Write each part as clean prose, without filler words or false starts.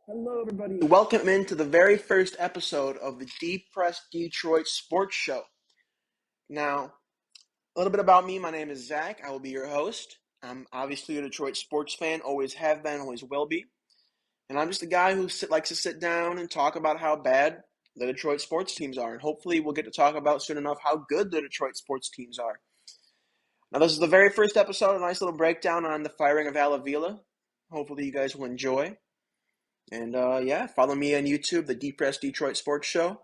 Hello, everybody. Welcome into the very first episode of the Deep Press Detroit Sports Show. Now, a little bit about me. My name is Zach. I will be your host. I'm obviously a Detroit sports fan, always have been, always will be. And I'm just a guy who likes to sit down and talk about how bad the Detroit sports teams are. And hopefully we'll get to talk about soon enough how good the Detroit sports teams are. Now, this is the very first episode, a nice little breakdown on the firing of Al Avila. Hopefully you guys will enjoy. And follow me on YouTube, the Deep Press Detroit Sports Show,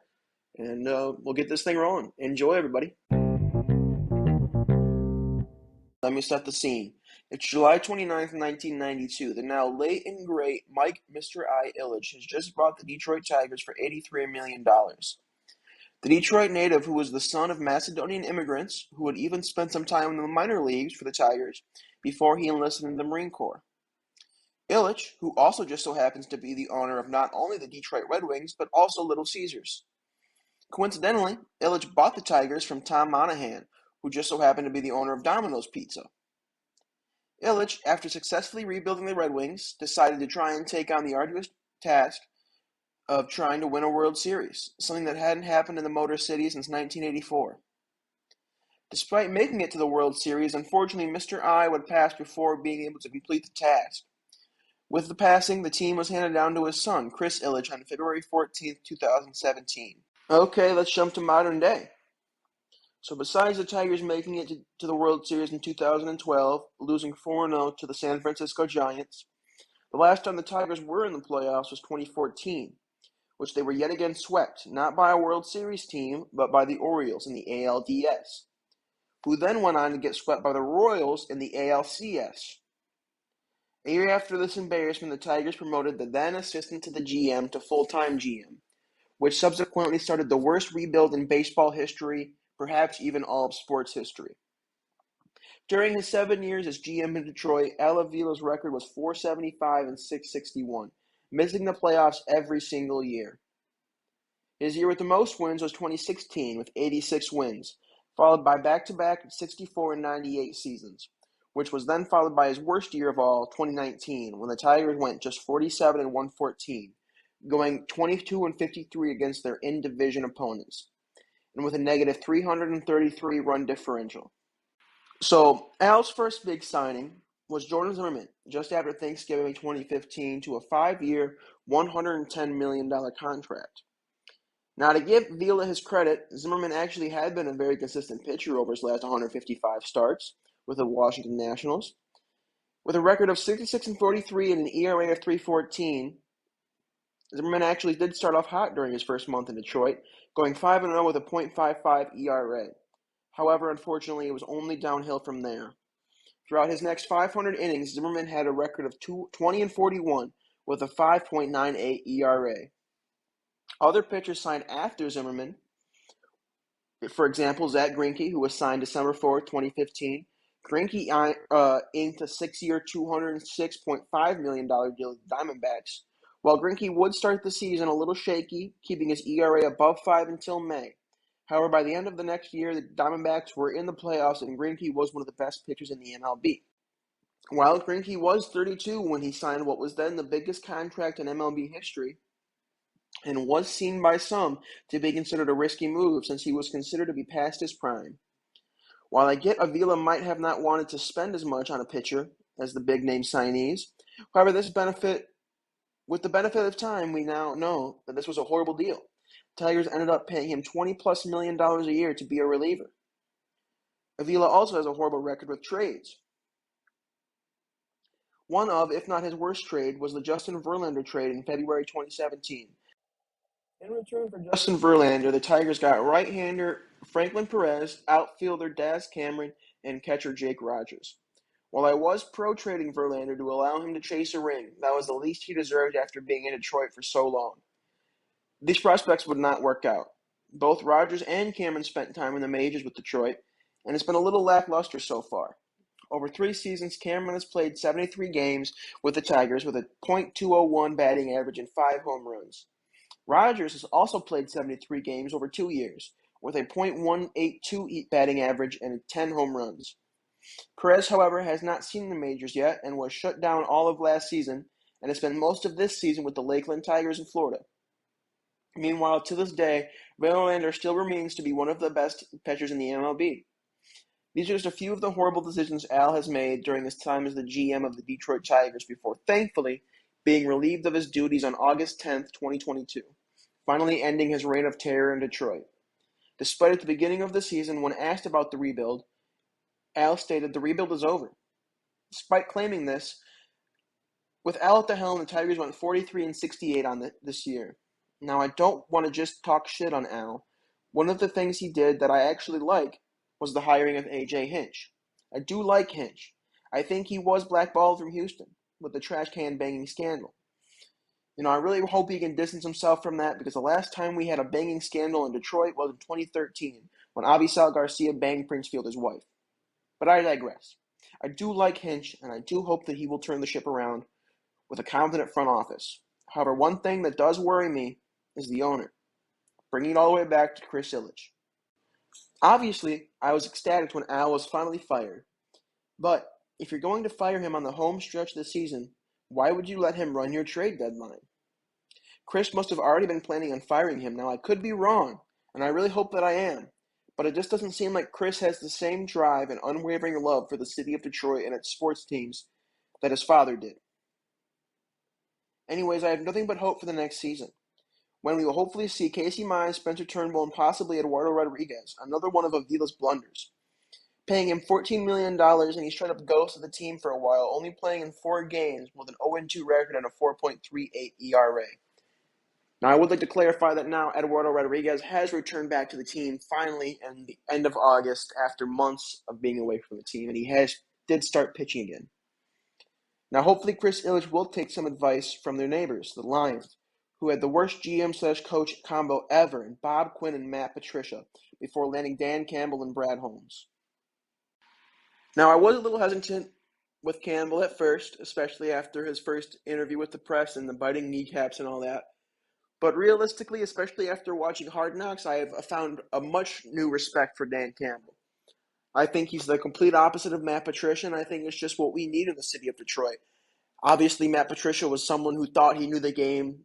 and we'll get this thing rolling. Enjoy, everybody. Let me set the scene. It's July 29th, 1992. The now late and great Mike Mr. I Ilitch has just bought the Detroit Tigers for $83 million. The Detroit native, who was the son of Macedonian immigrants, who had even spent some time in the minor leagues for the Tigers before he enlisted in the Marine Corps. Ilitch, who also just so happens to be the owner of not only the Detroit Red Wings, but also Little Caesars. Coincidentally, Ilitch bought the Tigers from Tom Monahan, who just so happened to be the owner of Domino's Pizza. Ilitch, after successfully rebuilding the Red Wings, decided to try and take on the arduous task of trying to win a World Series, something that hadn't happened in the Motor City since 1984. Despite making it to the World Series, unfortunately Mr. I would pass before being able to complete the task. With the passing, the team was handed down to his son, Chris Ilitch, on February 14th, 2017. Okay, let's jump to modern day. So besides the Tigers making it to the World Series in 2012, losing 4-0 to the San Francisco Giants, the last time the Tigers were in the playoffs was 2014, which they were yet again swept, not by a World Series team, but by the Orioles in the ALDS, who then went on to get swept by the Royals in the ALCS. A year after this embarrassment, the Tigers promoted the then assistant to the GM to full-time GM, which subsequently started the worst rebuild in baseball history, perhaps even all of sports history. During his 7 years as GM in Detroit, Al Avila's record was .475 and .661, missing the playoffs every single year. His year with the most wins was 2016 with 86 wins, followed by back-to-back 64 and 98 seasons, which was then followed by his worst year of all, 2019, when the Tigers went just 47 and 114, going 22 and 53 against their in-division opponents, and with a negative 333 run differential. So Al's first big signing was Jordan Zimmermann just after Thanksgiving 2015 to a 5-year, $110 million contract. Now, to give Vila his credit, Zimmermann actually had been a very consistent pitcher over his last 155 starts with the Washington Nationals. With a record of 66 and 43 and an ERA of 3.14, Zimmermann actually did start off hot during his first month in Detroit, going 5-0 with a .55 ERA. However, unfortunately, it was only downhill from there. Throughout his next 500 innings, Zimmermann had a record of 20 and 41 with a 5.98 ERA. Other pitchers signed after Zimmermann, for example, Zach Greinke, who was signed December 4th, 2015. Greinke inked a 6-year, $206.5 million deal with the Diamondbacks. While Greinke would start the season a little shaky, keeping his ERA above 5 until May. However, by the end of the next year, the Diamondbacks were in the playoffs, and Greinke was one of the best pitchers in the MLB. While Greinke was 32 when he signed what was then the biggest contract in MLB history, and was seen by some to be considered a risky move since he was considered to be past his prime. While I get Avila might have not wanted to spend as much on a pitcher as the big-name signees, however, with the benefit of time, we now know that this was a horrible deal. Tigers ended up paying him $20+ million a year to be a reliever. Avila also has a horrible record with trades. One of, if not his worst trade, was the Justin Verlander trade in February 2017. In return for Justin Verlander, the Tigers got right-hander Franklin Perez, outfielder Daz Cameron, and catcher Jake Rogers. While I was pro-trading Verlander to allow him to chase a ring, that was the least he deserved after being in Detroit for so long. These prospects would not work out. Both Rogers and Cameron spent time in the majors with Detroit, and it's been a little lackluster so far. Over 3 seasons, Cameron has played 73 games with the Tigers with a .201 batting average and 5 home runs. Rogers has also played 73 games over 2 years, with a .182 batting average and 10 home runs. Perez, however, has not seen the majors yet and was shut down all of last season and has spent most of this season with the Lakeland Tigers in Florida. Meanwhile, to this day, Verlander still remains to be one of the best pitchers in the MLB. These are just a few of the horrible decisions Al has made during his time as the GM of the Detroit Tigers before, thankfully, being relieved of his duties on August 10th, 2022, finally ending his reign of terror in Detroit. Despite at the beginning of the season, when asked about the rebuild, Al stated the rebuild is over. Despite claiming this, with Al at the helm, the Tigers went 43-68 on this year. Now, I don't want to just talk shit on Al. One of the things he did that I actually like was the hiring of A.J. Hinch. I do like Hinch. I think he was blackballed from Houston with the trash can banging scandal. I really hope he can distance himself from that, because the last time we had a banging scandal in Detroit was in 2013 when Avisail Garcia banged Prince Fielder's wife. But I digress. I do like Hinch, and I do hope that he will turn the ship around with a competent front office. However, one thing that does worry me is the owner, bringing it all the way back to Chris Ilitch. Obviously, I was ecstatic when Al was finally fired, but if you're going to fire him on the home stretch of the season, why would you let him run your trade deadline? Chris must have already been planning on firing him. Now, I could be wrong, and I really hope that I am, but it just doesn't seem like Chris has the same drive and unwavering love for the city of Detroit and its sports teams that his father did. Anyways, I have nothing but hope for the next season, when we will hopefully see Casey Mize, Spencer Turnbull, and possibly Eduardo Rodriguez, another one of Avila's blunders. Paying him $14 million, and he's tried to ghost of the team for a while, only playing in 4 games with an 0-2 record and a 4.38 ERA. Now, I would like to clarify that now Eduardo Rodriguez has returned back to the team finally in the end of August after months of being away from the team, and he did start pitching again. Now, hopefully Chris Ilitch will take some advice from their neighbors, the Lions, who had the worst GM/coach combo ever in Bob Quinn and Matt Patricia, before landing Dan Campbell and Brad Holmes. Now, I was a little hesitant with Campbell at first, especially after his first interview with the press and the biting kneecaps and all that. But realistically, especially after watching Hard Knocks, I have found a much new respect for Dan Campbell. I think he's the complete opposite of Matt Patricia, and I think it's just what we need in the city of Detroit. Obviously, Matt Patricia was someone who thought he knew the game.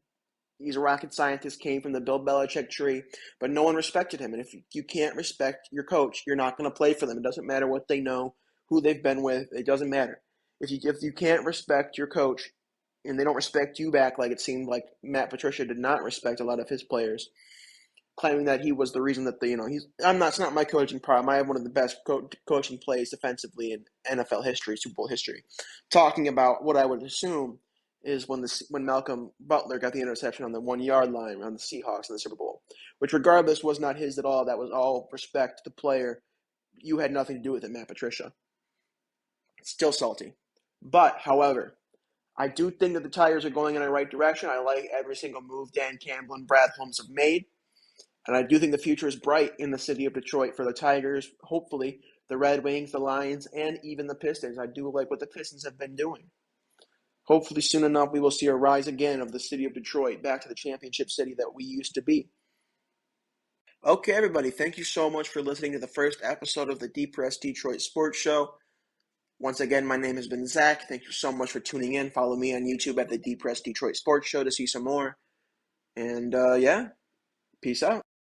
He's a rocket scientist, came from the Bill Belichick tree, but no one respected him. And if you can't respect your coach, you're not going to play for them. It doesn't matter what they know, who they've been with. It doesn't matter. If you can't respect your coach, and they don't respect you back, like it seemed like Matt Patricia did not respect a lot of his players, claiming that he was the reason that it's not my coaching problem. I have one of the best coaching plays defensively in NFL history, Super Bowl history. Talking about what I would assume is when Malcolm Butler got the interception on the 1-yard line on the Seahawks in the Super Bowl, which regardless was not his at all. That was all respect to the player. You had nothing to do with it, Matt Patricia. It's still salty. But, however, I do think that the Tigers are going in the right direction. I like every single move Dan Campbell and Brad Holmes have made. And I do think the future is bright in the city of Detroit for the Tigers, hopefully, the Red Wings, the Lions, and even the Pistons. I do like what the Pistons have been doing. Hopefully, soon enough, we will see a rise again of the city of Detroit back to the championship city that we used to be. Okay, everybody, thank you so much for listening to the first episode of the Depressed Detroit Sports Show. Once again, my name has been Zach. Thank you so much for tuning in. Follow me on YouTube at the Depressed Detroit Sports Show to see some more. And, peace out.